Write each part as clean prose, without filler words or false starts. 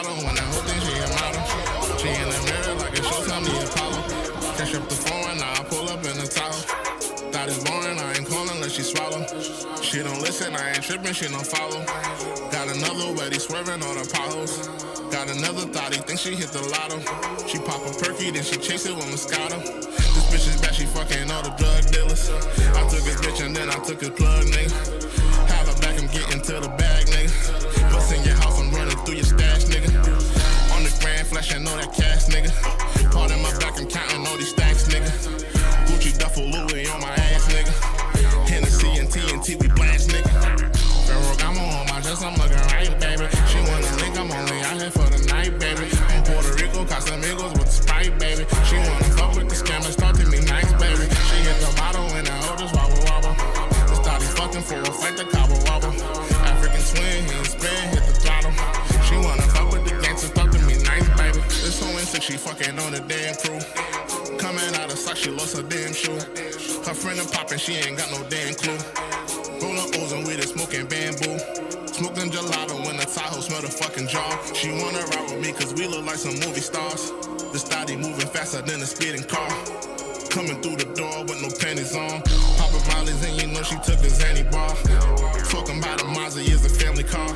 bottle when that whole thing she a model. She in the mirror like a Showtime the Apollo. Catch up the phone and now I pull up in the Tahoe. Thought it's boring, I ain't calling unless she swallow. She don't listen, I ain't tripping, she don't follow. Got another wetty swerving on the potholes. Got another thought, he thinks she hit the lotto. She pop a perky, then she chase it with Moscato. This bitch is bad, she fucking all the drug dealers. I took his bitch and then I took his plug, nigga. Have her back, I'm getting to the bag, nigga. Bust in your house, I'm running through your stash, nigga. On the grand flashing all that cash, nigga. Part in my back, I'm counting all these stacks, nigga. Gucci duffel Louis on my ass, nigga. Hennessy and TNT, we blast, nigga. Ferragamo on my chest, I'm looking right, baby. She wanna link, I'm only out here for the night, baby. In Puerto Rico, Casamigos with the Sprite, baby. She wanna fuck with the scammers, talk to me nice, baby. She hit the bottle and the oldest wobble wobble. Just started fucking for a fight, the cobble wobble. African swing, he spin, hit the throttle. She wanna fuck with the gangsters, talk to me nice, baby. This whole sick, she fucking on the damn crew. Coming out of sock, she lost her damn shoe. Her friend and poppin', she ain't got no damn clue. Rollin' O's and weed and smoking bamboo. Smoking gelato when the Tahoe smell the fucking jar. She wanna ride with me cause we look like some movie stars. This body moving faster than a speeding car. Coming through the door with no panties on. Poppin' Molly's and you know she took a Zanny bar. Talking about a Mazda is a family car.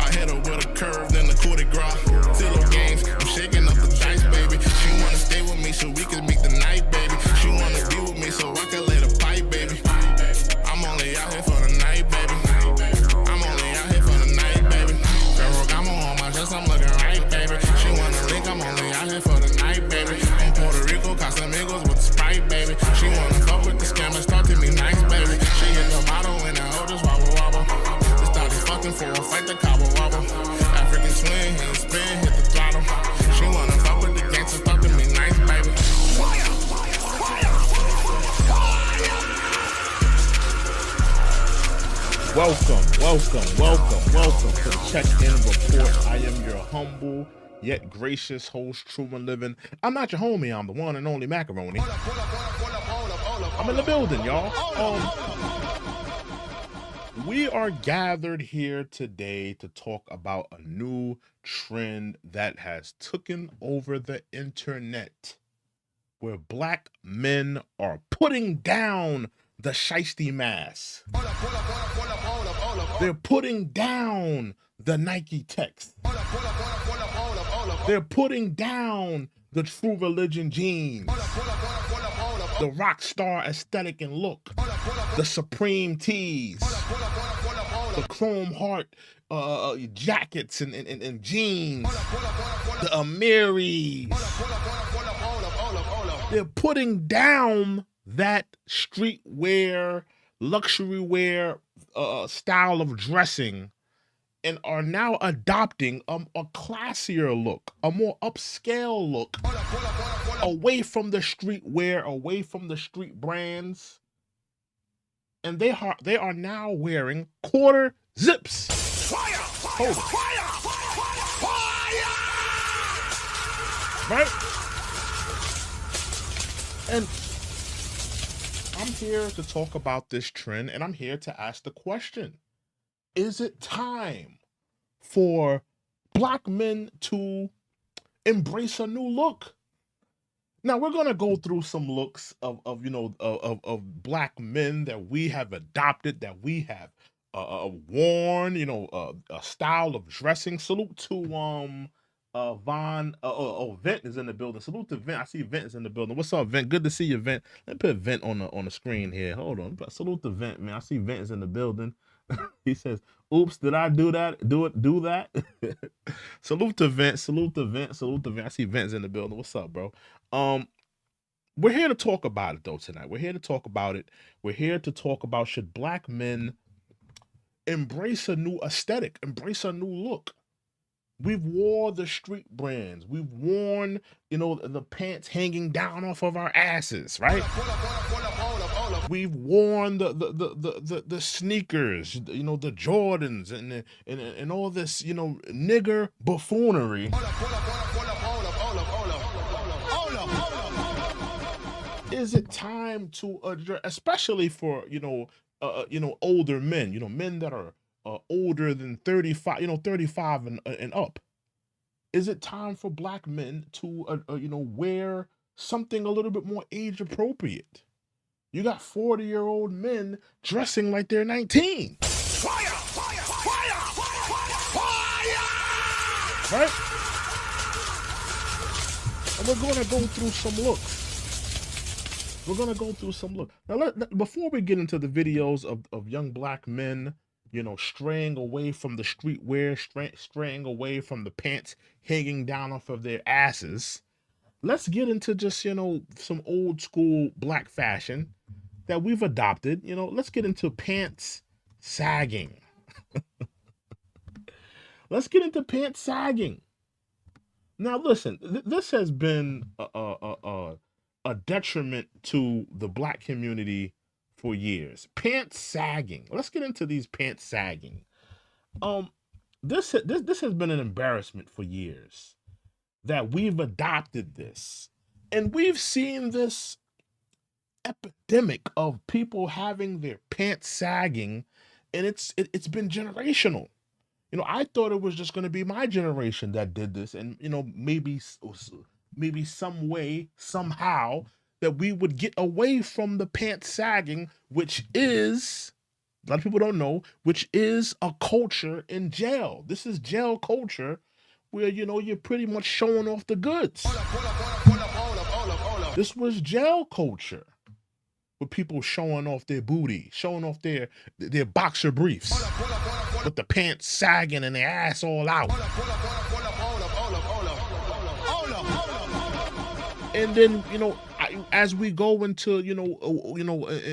I hit her with a curve, then the coup de grace. Zillow games, I'm shaking up the dice, baby. She wanna stay with me so we can make the night, baby. She wanna be with me so I can lay the pipe, baby. I'm only out here for the night, baby. I'm only out here for the night, baby. Ferragamo on my chest, I'm looking right, baby. She wanna link, I'm only out here for the night, baby. In Puerto Rico, Casamigos with the Sprite, baby. She wanna fuck with the scammers, talk to me nice, baby. She hit the bottle and the oldest wobble wobble. Just started fucking for a fight, the cobble wobble. African swing, he spin, hit the throttle. She wanna fuck with the gangsters, talk to me nice, baby. Welcome to the Check-In Report. I am your humble yet gracious host, True and Living. I'm not your homie, I'm the one and only Macaroni. I'm in the building, y'all. We are gathered here today to talk about a new trend that has taken over the internet, where black men are putting down the shiesty mask. They're putting down the Nike text. They're putting down the True Religion jeans, the rock star aesthetic and look, the Supreme tees, the chrome heart jackets and jeans, the Amiris. They're putting down that streetwear, luxury wear style of dressing and are now adopting a classier look, a more upscale look, away from the streetwear, away from the street brands. And they are now wearing quarter zips. Hold it. Right? And I'm here to talk about this trend, and I'm here to ask the question: is it time for black men to embrace a new look? Now we're gonna go through some looks of black men that we have adopted, that we have worn, a style of dressing. Salute to Vent is in the building. Salute to Vent. I see Vent is in the building. What's up, Vent? Good to see you, Vent. Let me put Vent on the screen here. Hold on. Salute to Vent, man. I see Vent is in the building. He says, "Oops, did I do that? Do that?" Salute to Vent. Salute to Vent. Salute to Vent. I see Vent's in the building. What's up, bro? We're here to talk about it though tonight. We're here to talk about it. We're here to talk about, should black men embrace a new aesthetic, embrace a new look? We've worn the street brands. We've worn, the pants hanging down off of our asses, right? We've worn the sneakers, the Jordans and all this, nigger buffoonery. Is it time to address, especially for older men, men that are older than 35, 35 and up? Is it time for black men to, wear something a little bit more age appropriate? You got 40-year-old men dressing like they're 19. Fire! Fire! Fire! Fire! Right? And we're going to go through some looks. We're going to go through some looks. Now, before we get into the videos of young black men, straying away from the streetwear, straying away from the pants hanging down off of their asses, let's get into just, some old school black fashion that we've adopted. Let's get into pants sagging. Let's get into pants sagging. Now, listen, this has been a detriment to the black community for years. Pants sagging. Let's get into these pants sagging. This has been an embarrassment for years that we've adopted this, and we've seen this epidemic of people having their pants sagging, and it's been generational. I thought it was just going to be my generation that did this, and maybe some way, somehow, that we would get away from the pants sagging, which is, a lot of people don't know, which is a culture in jail. This is jail culture, where you're pretty much showing off the goods. This was jail culture, with people showing off their booty, showing off their boxer briefs, with the pants sagging and their ass all out. And then, as we go into,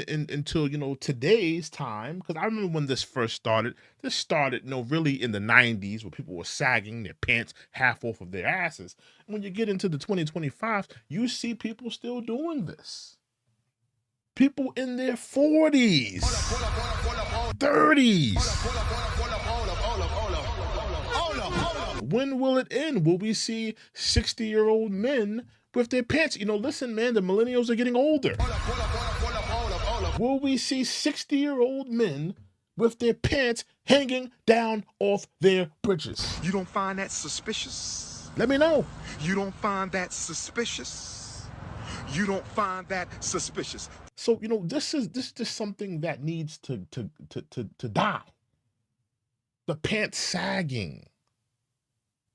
into today's time, because I remember when this first started. This started, really in the 90s, where people were sagging their pants half off of their asses. And when you get into the 2025, you see people still doing this. People in their 40s, 30s. When will it end? Will we see 60-year-old men with their pants? Listen, man, the millennials are getting older. Will we see 60-year-old men with their pants hanging down off their britches? You don't find that suspicious? Let me know. You don't find that suspicious? You don't find that suspicious? So, this is just something that needs to die. The pants sagging.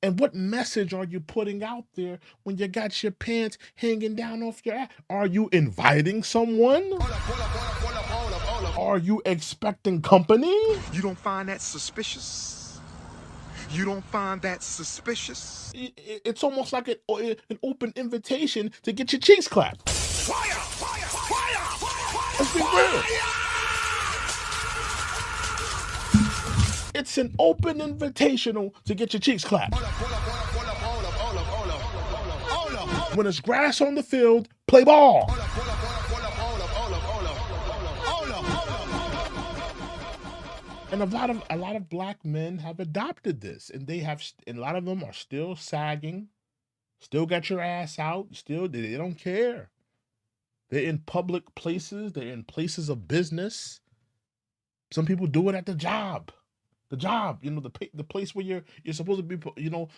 And what message are you putting out there when you got your pants hanging down off your ass? Are you inviting someone? Are you expecting company? You don't find that suspicious? You don't find that suspicious? It's almost like an open invitation to get your cheeks clapped. Fire! Fire! Fire! Let's be real. It's an open invitational to get your cheeks clapped. When it's grass on the field, play ball. And a lot of black men have adopted this, and and a lot of them are still sagging, still got your ass out, they don't care. They're in public places, they're in places of business. Some people do it at the job. The place where you're supposed to be,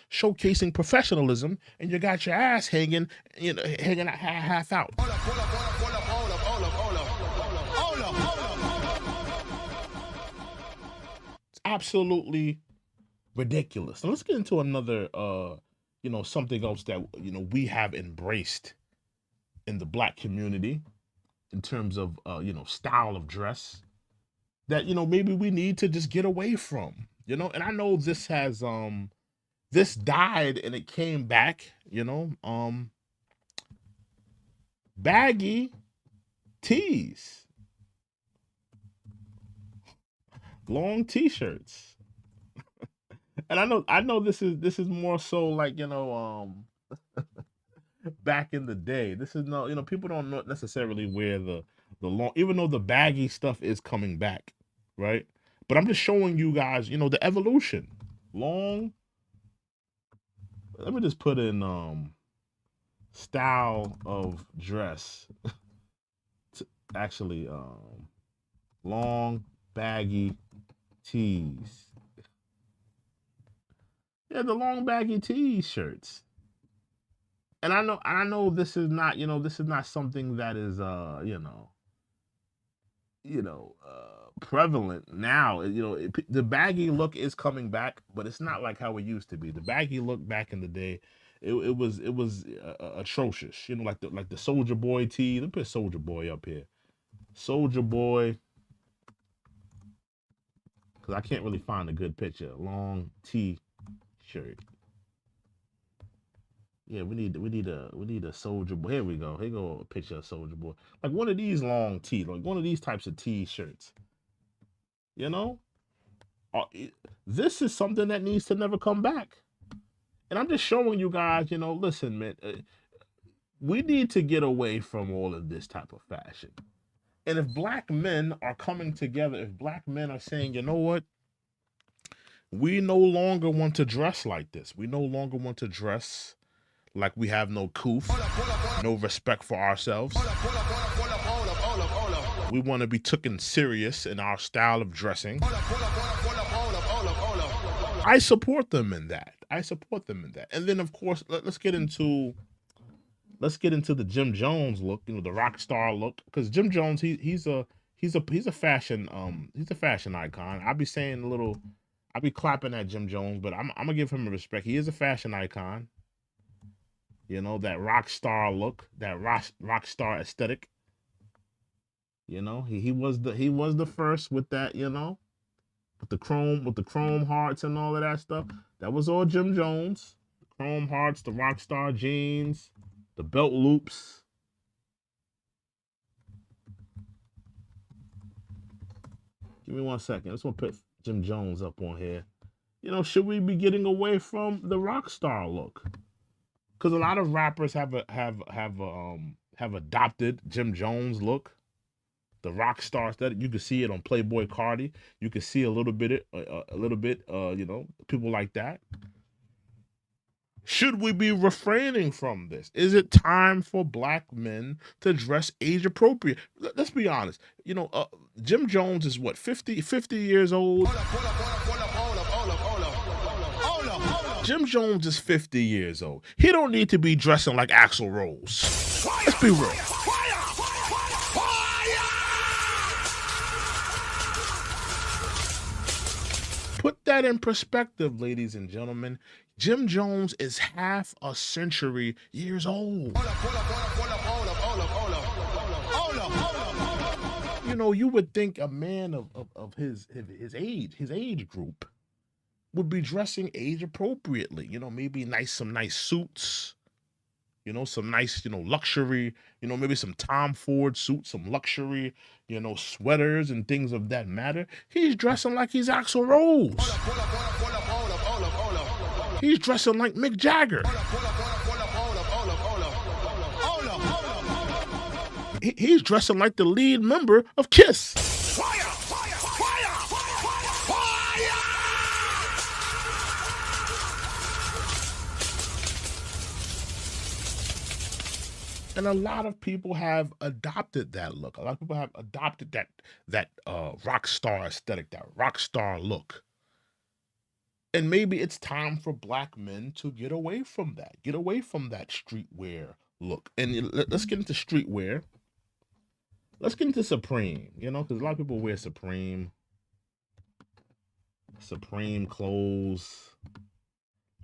showcasing professionalism, and you got your ass hanging half out. It's absolutely ridiculous. Now let's get into another, something else that we have embraced in the black community in terms of style of dress that maybe we need to just get away from, and I know this has this died and it came back, baggy tees, long t-shirts. And I know this is more so like back in the day. This is no, people don't necessarily wear the long, even though the baggy stuff is coming back, right? But I'm just showing you guys, the evolution. Long. Let me just put in style of dress. Actually, long baggy tees. Yeah, the long baggy t-shirts. And I know this is not, this is not something that is, prevalent now. The baggy look is coming back, but it's not like how it used to be. The baggy look back in the day, it was atrocious. Like the Soldier Boy tee. Let me put Soldier Boy up here. Soldier Boy, because I can't really find a good picture. Long t-shirt. Yeah, we need a Soldier Boy. Here we go. Here go a picture of Soldier Boy. Like one of these long like one of these types of t-shirts. You know, this is something that needs to never come back. And I'm just showing you guys. Listen, man, we need to get away from all of this type of fashion. And if black men are coming together, if black men are saying, you know what, we no longer want to dress like this. We no longer want to dress like we have no coof, no respect for ourselves. We want to be taken serious in our style of dressing. I support them in that. And then of course, let's get into the Jim Jones look, the rock star look, because Jim Jones, he's a fashion icon. I'll be clapping at Jim Jones, but I'm gonna give him a respect. He is a fashion icon. That rock star look, that rock star aesthetic. He was the first with that, with the chrome hearts and all of that stuff. That was all Jim Jones. The chrome hearts, the rock star jeans, the belt loops. Give me 1 second. I just want to put Jim Jones up on here. Should we be getting away from the rock star look? Because a lot of rappers have adopted Jim Jones look, the rock star aesthetic. You can see it on Playboy Cardi. You can see a little bit, people like that. Should we be refraining from this? Is it time for black men to dress age appropriate? Let's be honest. Jim Jones is what, 50 years old? Jim Jones is 50 years old. He don't need to be dressing like Axl Rose. Let's be real. Put that in perspective, ladies and gentlemen. Jim Jones is half a century years old. You would think a man of his age group would be dressing age appropriately. Maybe some nice suits, some nice, luxury, maybe some Tom Ford suits, some luxury, sweaters and things of that matter. He's dressing like he's Axl Rose. He's dressing like Mick Jagger. He's dressing like the lead member of Kiss. And a lot of people have adopted that look. A lot of people have adopted that rock star aesthetic, that rock star look. And maybe it's time for black men to get away from that. Get away from that streetwear look. And let's get into streetwear. Let's get into Supreme, because a lot of people wear Supreme clothes.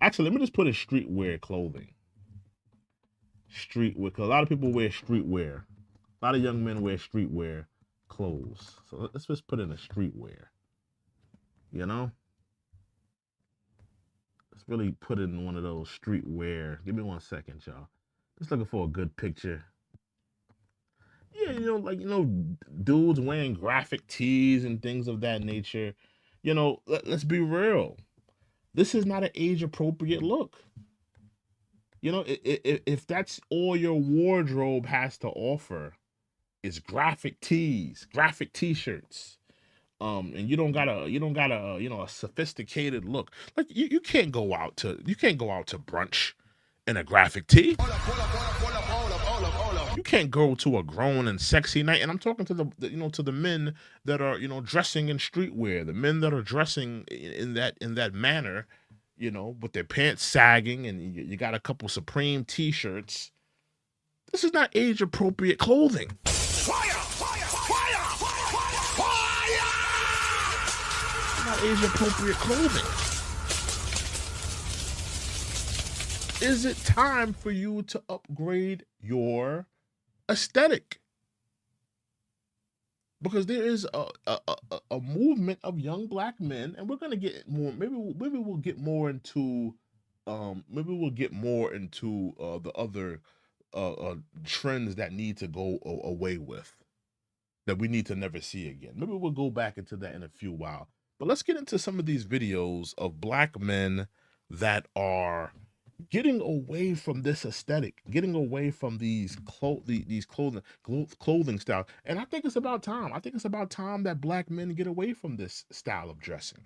Actually, let me just put in streetwear clothing. Streetwear, because a lot of people wear streetwear. A lot of young men wear streetwear clothes. So let's just put in a streetwear. Let's really put in one of those streetwear. Give me 1 second, y'all. Just looking for a good picture. Yeah, dudes wearing graphic tees and things of that nature. Let's be real. This is not an age appropriate look. If that's all your wardrobe has to offer is graphic tees, graphic t-shirts, and you don't got a sophisticated look. Like you can't go out to brunch in a graphic tee. You can't go to a grown and sexy night. And I'm talking to the men that are dressing in streetwear, the men that are dressing in that manner. you know, with their pants sagging, and you got a couple Supreme t-shirts. This is not age-appropriate clothing. Fire! Fire! Fire! Fire! Not age-appropriate clothing. Is it time for you to upgrade your aesthetic? Because there is a movement of young black men, and we're gonna get more. Maybe we'll get more into the other trends that need to go away with, that we need to never see again. Maybe we'll go back into that in a few while. But let's get into some of these videos of black men that are getting away from this aesthetic, getting away from these clothing style. And I think it's about time. I think it's about time that black men get away from this style of dressing.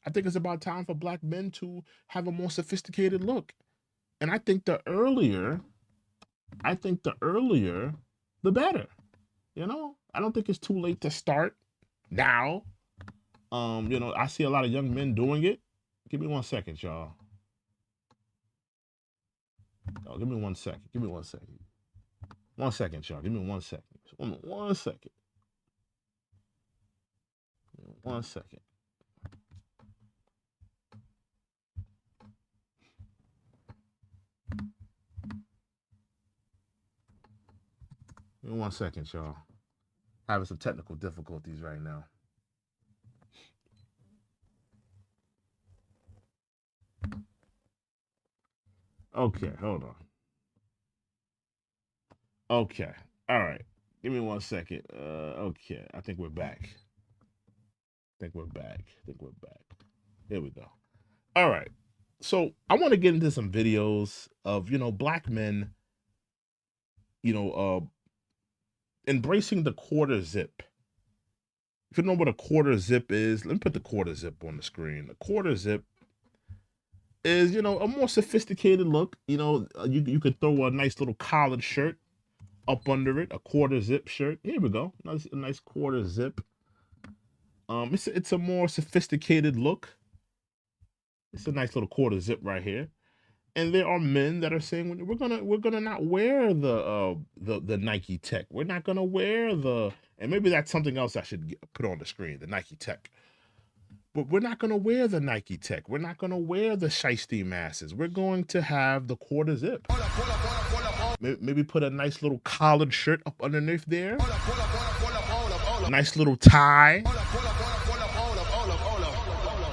I think it's about time for black men to have a more sophisticated look. And I think the earlier, the better. You know, I don't think it's too late to start now. You know, I see a lot of young men doing it. Give me 1 second, y'all. Oh, give me 1 second. Give me 1 second. 1 second, y'all. Give me 1 second. 1 second. 1 second. Give me 1 second, y'all. Having some technical difficulties right now. Okay, hold on. Okay, all right. Give me 1 second. Okay, I think we're back. Here we go. All right. So I want to get into some videos of, you know, black men, you know, embracing the quarter zip. If you know what a quarter zip is, let me put the quarter zip on the screen. The quarter zip is, you know, a more sophisticated look. You know, you could throw a nice little collared shirt up under it, a quarter zip shirt. Here we go, a nice quarter zip. It's a more sophisticated look. It's a nice little quarter zip right here. And there are men that are saying we're gonna not wear the Nike Tech. We're not gonna wear and maybe that's something else I should put on the screen, the Nike Tech. But we're not going to wear the Nike Tech. We're not going to wear the shiesty masses. We're going to have the quarter zip. Maybe put a nice little collared shirt up underneath there. Nice little tie.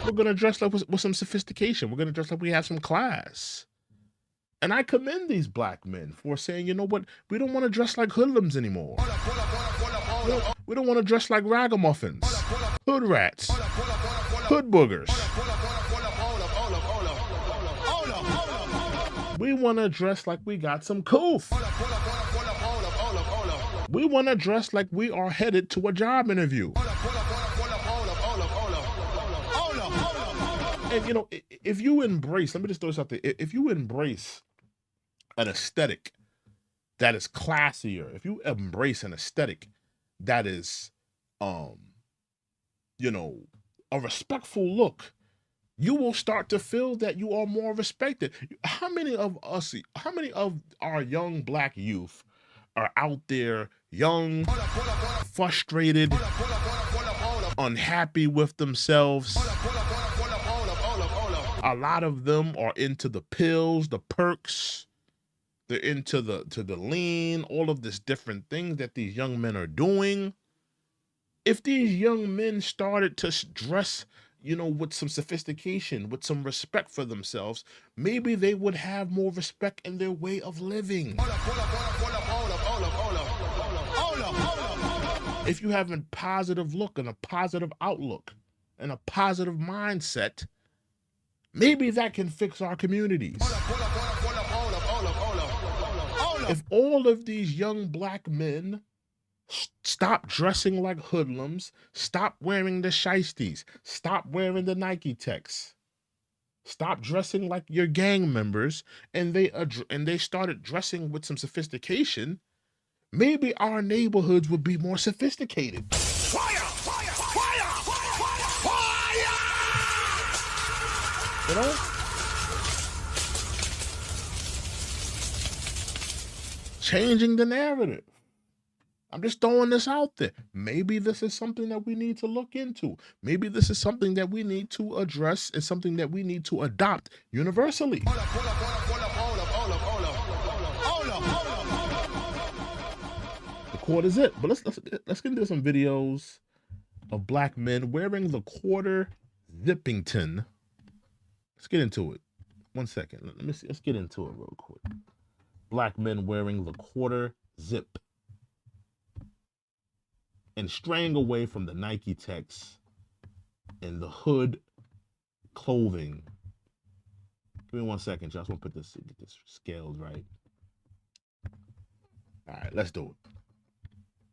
We're going to dress like with some sophistication. We're going to dress like we have some class. And I commend these black men for saying, you know what? We don't want to dress like hoodlums anymore. We don't want to dress like ragamuffins, hood rats, hood boogers. We want to dress like we got some coof. We want to dress like we are headed to a job interview. And, you know, if you embrace, let me just throw this out there. If you embrace an aesthetic that is classier, if you embrace an aesthetic that is, you know, a respectful look, you will start to feel that you are more respected. How many of our young black youth are out there young, frustrated, unhappy with themselves? A lot of them are into the pills, the perks. They're into the lean, all of this different things that these young men are doing. If these young men started to dress, you know, with some sophistication, with some respect for themselves, maybe they would have more respect in their way of living. If you have a positive look and a positive outlook and a positive mindset, maybe that can fix our communities. If all of these young black men stop dressing like hoodlums, stop wearing the shiesties, stop wearing the Nike Techs, stop dressing like your gang members, and they started dressing with some sophistication, maybe our neighborhoods would be more sophisticated. Fire! Fire! Fire! Fire! You know? Changing the narrative. I'm just throwing this out there. Maybe this is something that we need to look into. Maybe this is something that we need to address. It's something that we need to adopt universally. The quarter zip. But let's get into some videos of black men wearing the quarter zippington. Let's get into it. 1 second. Let me see. Let's get into it real quick. Black men wearing the quarter zip and straying away from the Nike Techs and the hood clothing. Give me 1 second, y'all. I just want to get this scaled right. All right, let's do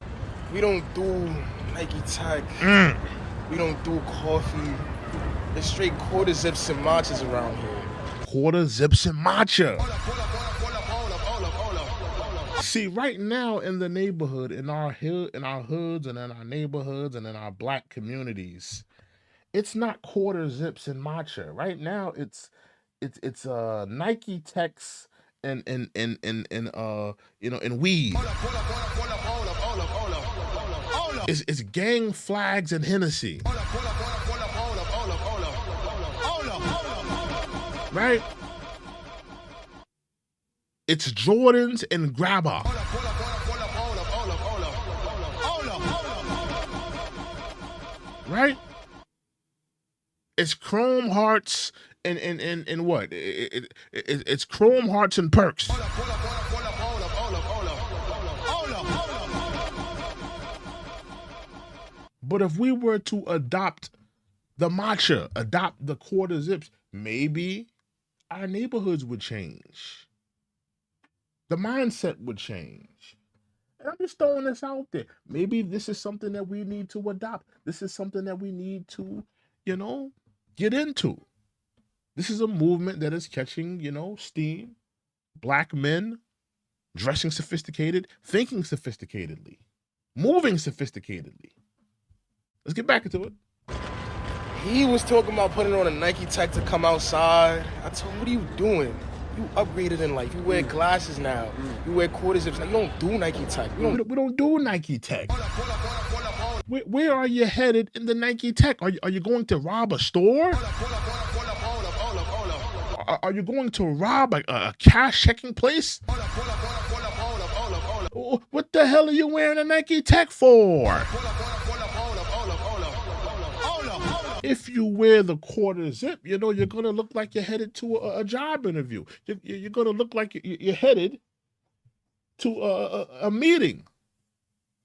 it. We don't do Nike Tech. We don't do coffee. It's straight quarter zips and matchas around here. Quarter zips and matcha. See, right now in the neighborhood, in our hoods and in our neighborhoods and in our black communities, it's not quarter zips and matcha. Right now, it's Nike Techs and weed. It's gang flags and Hennessy. Right? It's Jordans and Grabber. Right? It's Chrome Hearts and what? It's Chrome Hearts and Perks. But if we were to adopt the matcha, adopt the quarter zips, maybe our neighborhoods would change. The mindset would change. And I'm just throwing this out there. Maybe this is something that we need to adopt. This is something that we need to, get into. This is a movement that is catching, steam. Black men dressing sophisticated, thinking sophisticatedly, moving sophisticatedly. Let's get back into it. He was talking about putting on a Nike Tech to come outside. I told him, what are you doing? You upgraded in life. You wear glasses now. You wear quarter zips. Now, you don't do Nike Tech. We don't do Nike Tech. Where are you headed in the Nike Tech? Are you going to rob a store? Are you going to rob a cash checking place? What the hell are you wearing a Nike Tech for? If you wear the quarter zip, you're going to look like you're headed to a job interview. You're going to look like you're headed to a meeting.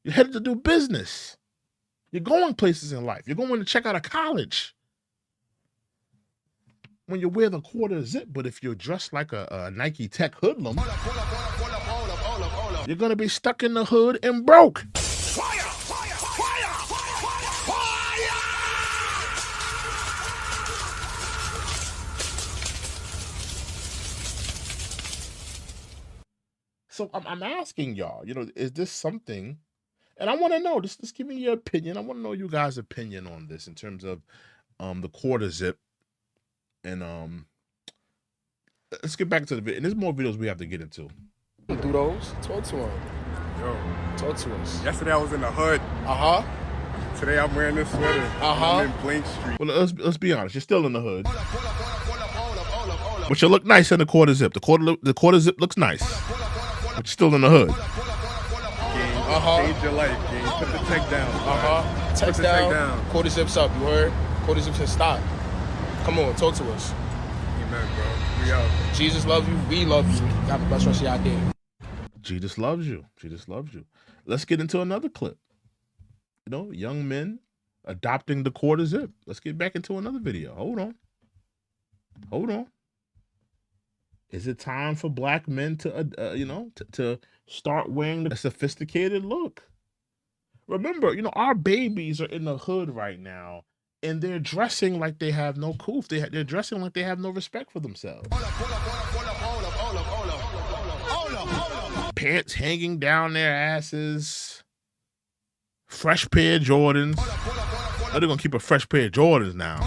You're headed to do business. You're going places in life. You're going to check out a college. When you wear the quarter zip, but if you're dressed like a Nike Tech hoodlum, you're going to be stuck in the hood and broke. So I'm asking y'all, is this something? And I want to know, just give me your opinion. I want to know you guys' opinion on this in terms of the quarter zip. And let's get back to the video. And there's more videos we have to get into. Do those? Talk to him. Yo, Talk to us. yesterday I was in the hood. Today I'm wearing this sweater. I'm in Blink Street. Well, let's be honest. You're still in the hood. But you look nice in the quarter zip. The quarter zip looks nice. But you're still in the hood. Gang, change your life, gang. Put the tech down. Tech down. Quarter zips up. You heard? Quarter zips and stop. Come on, talk to us. Amen, bro. We out. Jesus loves you. We love you. God bless us out there. Jesus loves you. Jesus loves you. Let's get into another clip. Young men adopting the quarter zip. Let's get back into another video. Hold on. Is it time for black men to, to start wearing a sophisticated look? Remember, our babies are in the hood right now, and they're dressing like they have no coof. They're dressing like they have no respect for themselves. Pants hanging down their asses. Fresh pair of Jordans. They're going to keep a fresh pair of Jordans now.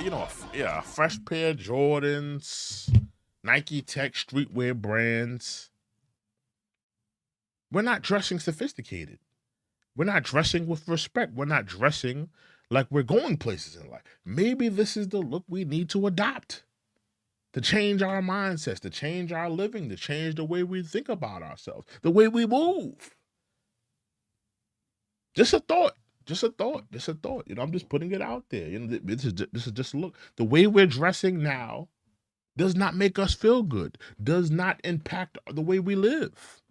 you know, a fresh pair of Jordans, Nike Tech streetwear brands. We're not dressing sophisticated. We're not dressing with respect. We're not dressing like we're going places in life. Maybe this is the look we need to adopt to change our mindsets, to change our living, to change the way we think about ourselves, the way we move. Just a thought. Just a thought. Just a thought. You know, I'm just putting it out there. You know, this is just a look. The way we're dressing now does not make us feel good. Does not impact the way we live.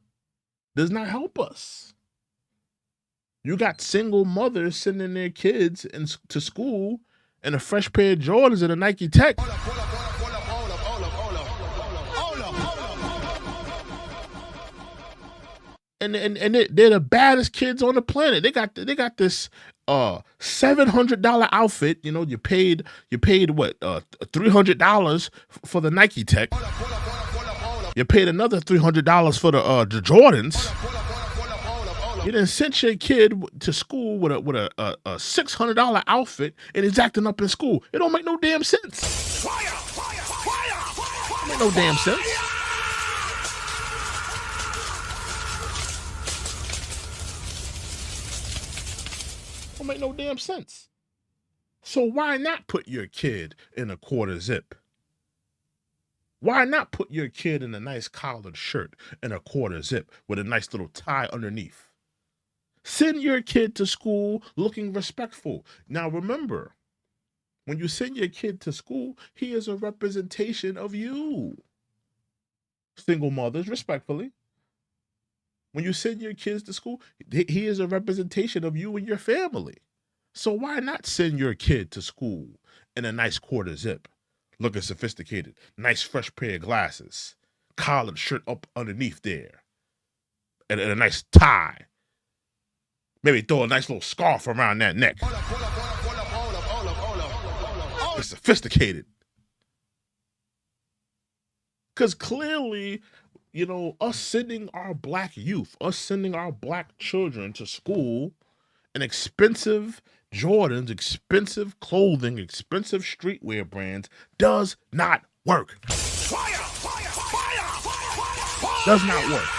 Does not help us. You got single mothers sending their kids to school in a fresh pair of Jordans and a Nike Tech. And they're the baddest kids on the planet. They got this $700 outfit. You know, you paid what $300 for the Nike Tech. You paid another $300 for the Jordans. You done sent your kid to school with a $600 outfit, and he's acting up in school. It don't make no damn sense. It make no damn sense. Don't make no damn sense. So why not put your kid in a quarter zip? Why not put your kid in a nice collared shirt and a quarter zip with a nice little tie underneath? Send your kid to school looking respectful. Now remember, when you send your kid to school, he is a representation of you. Single mothers, respectfully. When you send your kids to school, he is a representation of you and your family. So why not send your kid to school in a nice quarter zip, looking sophisticated, nice fresh pair of glasses, collared shirt up underneath there, and a nice tie. Maybe throw a nice little scarf around that neck. It's sophisticated. Because clearly, you know, us sending our black youth, us sending our black children to school in expensive Jordans, expensive clothing, expensive streetwear brands does not work. Does not work.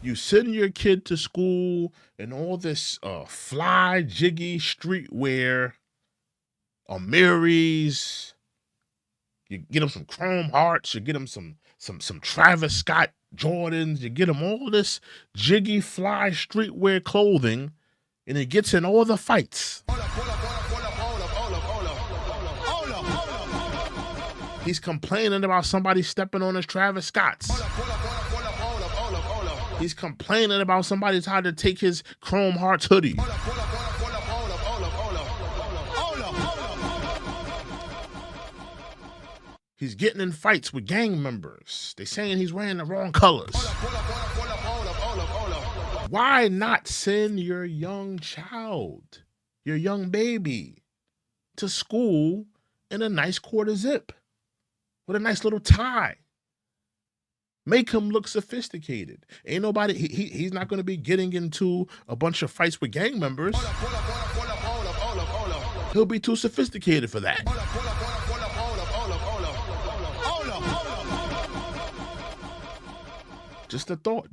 You send your kid to school in all this fly, jiggy streetwear, Amiris. You get them some Chrome Hearts. You get them some Travis Scott Jordans. You get them all this jiggy, fly streetwear clothing, and it gets in all the fights. He's complaining about somebody stepping on his Travis Scotts. He's complaining about somebody trying to take his Chrome Hearts hoodie. He's getting in fights with gang members. They're saying he's wearing the wrong colors. Why not send your young child, your young baby, to school in a nice quarter zip with a nice little tie? Make him look sophisticated. Ain't nobody, he's not going to be getting into a bunch of fights with gang members. He'll be too sophisticated for that. Just a thought,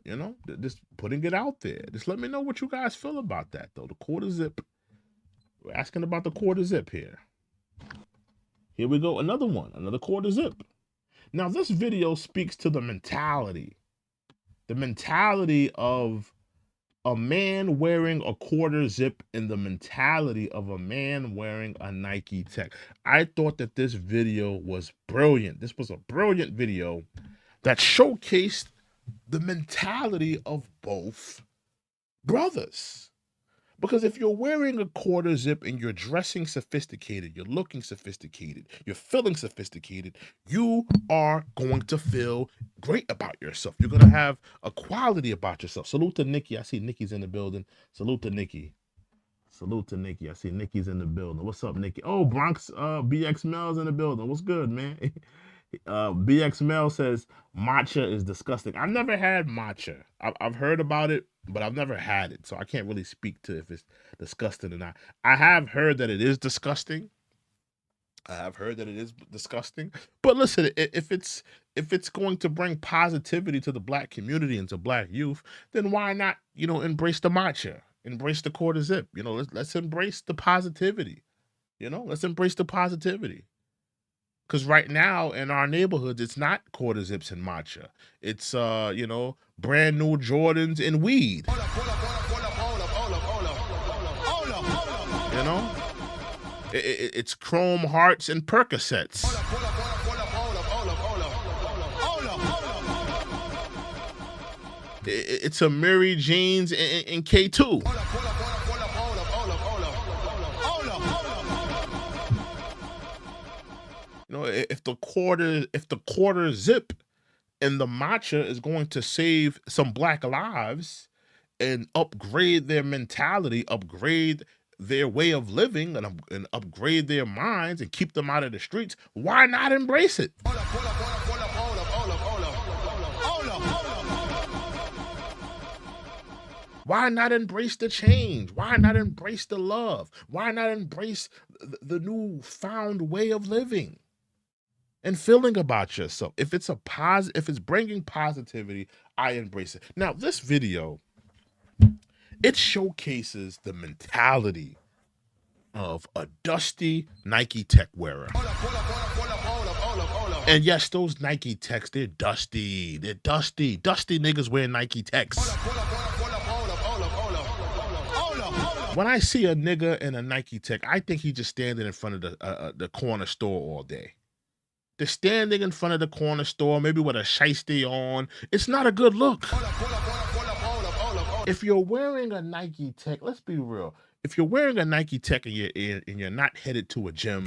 you know, just putting it out there. Just let me know what you guys feel about that, though. The quarter zip. We're asking about the quarter zip here. Here we go. Another one, another quarter zip. Now, this video speaks to the mentality of a man wearing a quarter zip and the mentality of a man wearing a Nike Tech. I thought that this video was brilliant. This was a brilliant video that showcased the mentality of both brothers. Because if you're wearing a quarter zip and you're dressing sophisticated, you're looking sophisticated, you're feeling sophisticated, you are going to feel great about yourself. You're going to have a quality about yourself. Salute to Nikki. I see Nikki's in the building. Salute to Nikki. Salute to Nikki. I see Nikki's in the building. What's up, Nikki? Oh, Bronx BX Mel's in the building. What's good, man? BX Mel says matcha is disgusting. I've never had matcha. I've heard about it, but I've never had it, so I can't really speak to if it's disgusting or not. I have heard that it is disgusting. But listen, if it's going to bring positivity to the black community and to black youth, then why not, embrace the matcha, embrace the quarter zip. Let's embrace the positivity. Let's embrace the positivity. Because right now in our neighborhoods, it's not quarter zips and matcha. It's brand new Jordans and weed. It's chrome hearts and Percocets. It's a Mary Jeans and K2. If the quarter zip and the matcha is going to save some black lives and upgrade their mentality, upgrade their way of living, and upgrade their minds and keep them out of the streets, why not embrace it? Why not embrace the change? Why not embrace the love? Why not embrace the new found way of living and feeling about yourself? If it's if it's bringing positivity, I embrace it. Now, this video, it showcases the mentality of a dusty Nike Tech wearer. And yes, those Nike Techs, they're dusty. They're dusty. Dusty niggas wearing Nike Techs. When I see a nigga in a Nike Tech, I think he's just standing in front of the corner store all day. They're standing in front of the corner store, maybe with a shiesty on. It's not a good look. If you're wearing a Nike Tech, let's be real. If you're wearing a Nike Tech and you're not headed to a gym,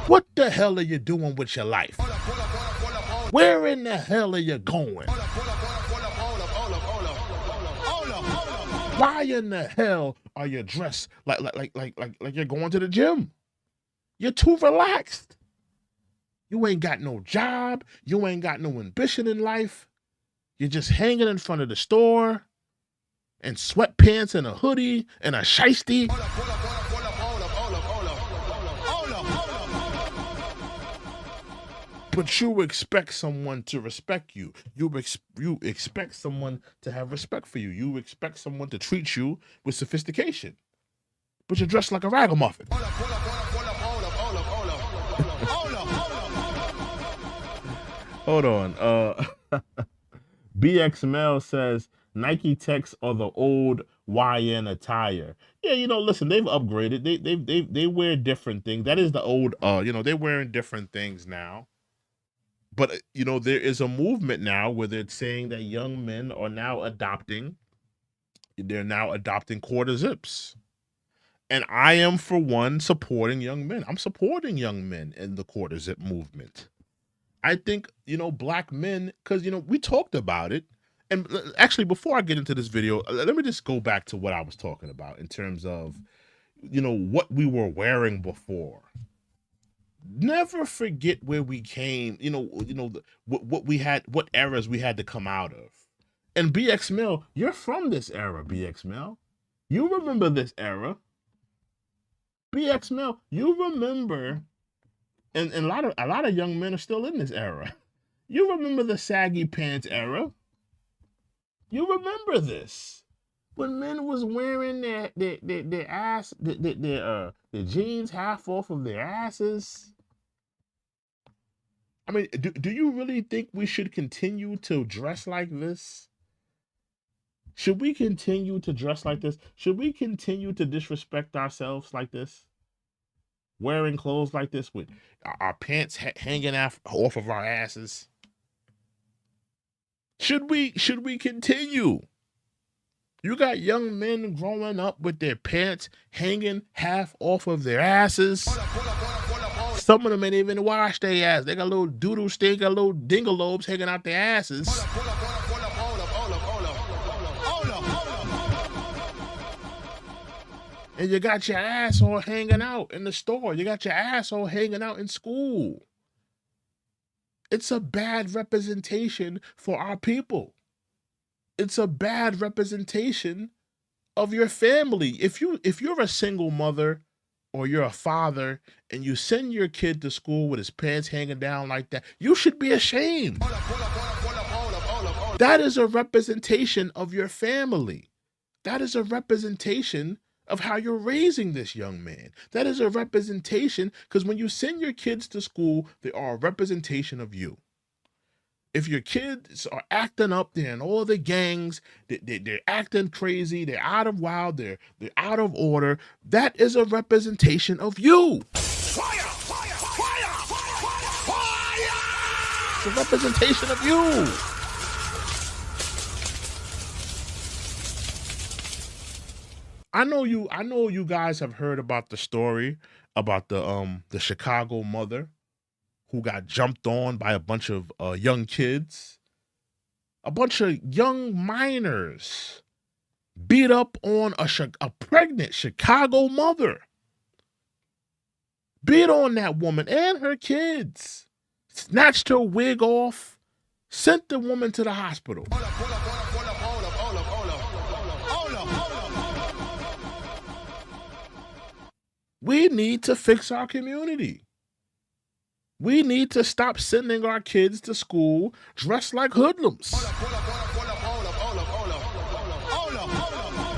what the hell are you doing with your life? Where in the hell are you going? Why in the hell are you dressed like you're going to the gym? You're too relaxed. You ain't got no job. You ain't got no ambition in life. You're just hanging in front of the store in sweatpants and a hoodie and a shiesty. But you expect someone to respect you. You expect someone to have respect for you. You expect someone to treat you with sophistication. But you're dressed like a ragamuffin. Hold on. BXML says Nike Techs are the old YN attire. Yeah, listen, they've upgraded. They wear different things. That is the old. They're wearing different things now. But there is a movement now where they're saying that young men are now adopting. They're now adopting quarter zips. And I am, for one, supporting young men. I'm supporting young men in the quarter zip movement. I think, black men, because, we talked about it. And actually, before I get into this video, let me just go back to what I was talking about in terms of, what we were wearing before. Never forget where we came, what we had, what eras we had to come out of. And BX Mill, you're from this era, BX Mill. You remember this era. BX Mill, you remember, and a lot of young men are still in this era. You remember the saggy pants era. You remember this. When men was wearing their jeans half off of their asses. I mean, do you really think we should continue to dress like this? Should we continue to dress like this? Should we continue to disrespect ourselves like this? Wearing clothes like this with our pants hanging off of our asses? Should we continue? You got young men growing up with their pants hanging half off of their asses. Some of them ain't even wash their ass. They got little doodle stink, got little dinglobes hanging out their asses. And you got your asshole hanging out in the store. You got your asshole hanging out in school. It's a bad representation for our people. It's a bad representation of your family. If you're a single mother or you're a father and you send your kid to school with his pants hanging down like that, you should be ashamed. That is a representation of your family. That is a representation of how you're raising this young man. That is a representation, because when you send your kids to school, they are a representation of you. If your kids are acting up, they're in all the gangs, they're acting crazy, they're out of wild, they're out of order, that is a representation of you. Fire! Fire! Fire! Fire! It's a representation of you. I know you guys have heard about the story about the Chicago mother who got jumped on by a bunch of young kids. A bunch of young minors beat up on a pregnant Chicago mother. Beat on that woman and her kids. Snatched her wig off. Sent the woman to the hospital. We need to fix our community. We need to stop sending our kids to school dressed like hoodlums.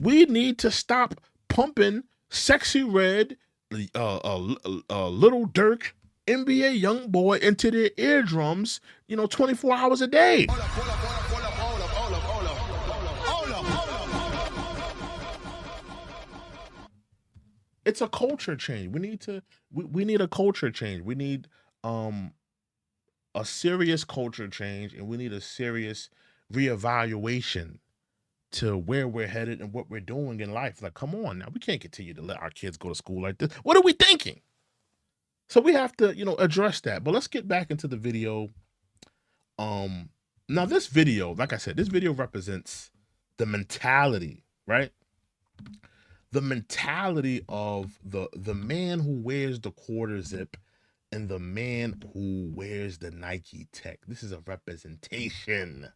We need to stop pumping Sexy Red, Little Dirk, NBA Youngboy into their eardrums, 24 hours a day. It's a culture change. We need a culture change. We need a serious culture change, and we need a serious reevaluation to where we're headed and what we're doing in life. Like, come on now, we can't continue to let our kids go to school like this. What are we thinking? So we have to, address that. But let's get back into the video. Now this video, like I said, this video represents the mentality, right? The mentality of the man who wears the quarter zip and the man who wears the Nike Tech. This is a representation,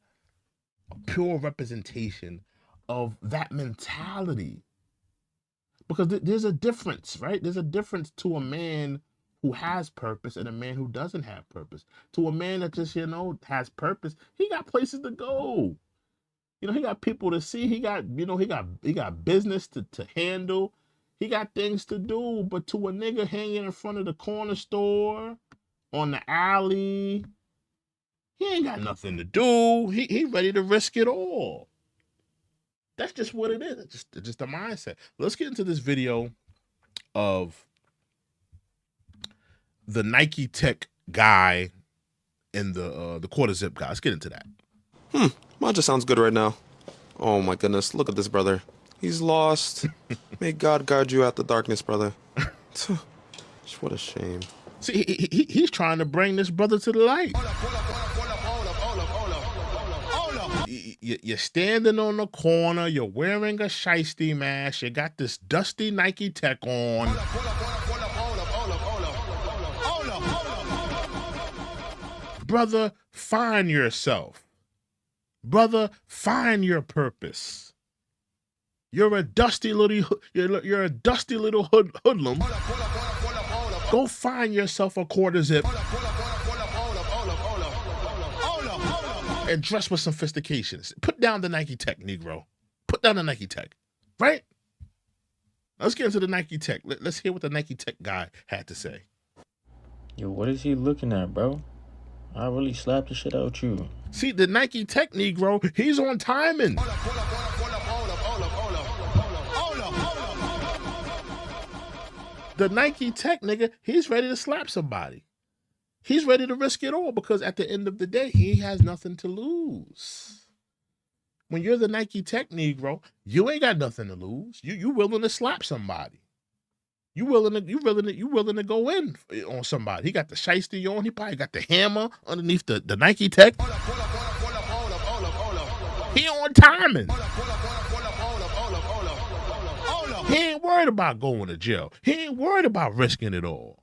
a pure representation of that mentality. Because there's a difference, right? There's a difference to a man who has purpose and a man who doesn't have purpose. To a man that just, has purpose, he got places to go. He got people to see. He got, he got business to handle. He got things to do. But to a nigga hanging in front of the corner store, on the alley, he ain't got nothing to do. He ready to risk it all. That's just what it is. It's just a mindset. Let's get into this video of the Nike Tech guy and the quarter zip guy. Let's get into that. Mine just sounds good right now. Oh my goodness, look at this brother. He's lost. May God guard you out the darkness, brother. What a shame. See, he's trying to bring this brother to the light. You're standing on the corner, you're wearing a shiesty mask, you got this dusty Nike Tech on. Brother, find yourself. Brother, find your purpose. You're a dusty little hoodlum. Go find yourself a quarter zip and dress with sophistication. Put down the Nike Tech, Negro. Put down the Nike Tech, right? Let's get into the Nike Tech. Let's hear what the Nike Tech guy had to say. Yo, what is he looking at, bro? I really slapped the shit out you. See, the Nike Tech Negro, he's on timing. The Nike Tech nigga, he's ready to slap somebody. He's ready to risk it all because at the end of the day, he has nothing to lose. When you're the Nike Tech Negro, you ain't got nothing to lose. You willing to slap somebody. You willing to go in on somebody. He got the shiesty on. He probably got the hammer underneath the Nike Tech. He on timing. He ain't worried about going to jail. He ain't worried about risking it all.